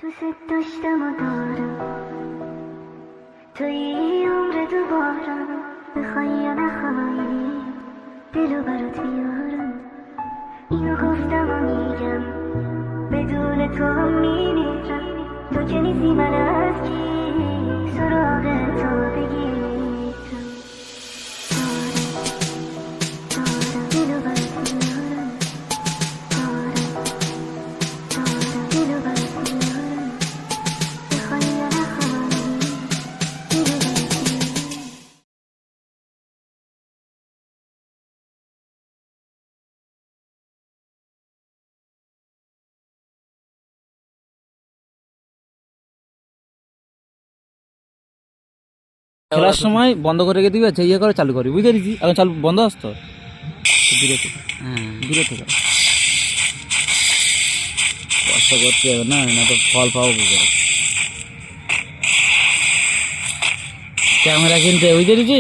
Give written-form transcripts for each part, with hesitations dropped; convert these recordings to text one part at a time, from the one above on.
تو ست داشتم و دارم تا یه عمر دوباره بخوای یا نخوای دلو برات بیارم اینو گفتم و میگم بدون تو هم میمیرم تو که نیستی من از کی سراغ تو بگیرم دارم دلو برات بیارم دارم دلو برات بیارم بخوای یا نخوای دلو برات بیارم খেলার সময় বন্ধ করে রেখে দিবি, ইয়ে করে চালু করবি, বুঝতে পেরেছি? এখন চালু বন্ধ আসতো দূরে থেকে, দূরে থেকে কষ্ট করতে হবে না, না তো ফল পাবো কি করে? ক্যামেরা কিনতে, বুঝতে পেরেছি?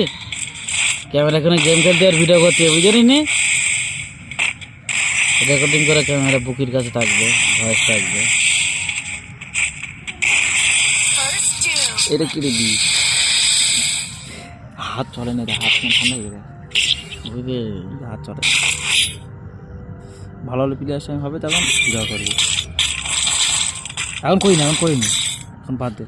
ক্যামেরা কিনে গেম খেলতে আর ভিডিও করতে, বুঝতে পারিনি? রেকর্ডিং করে ক্যামেরা বুকির কাছে থাকবে, ভয়েস থাকবে। এটা কিনে দিই, হাত চলে না, হাত ঠান্ডা হয়ে যায়, বুঝলি? হাত চলে, ভালো ভালো প্লেয়ার সঙ্গে হবে তখন ভিডিও করবি। এখন করি না, এখন করিনি, এখন বাদ দে।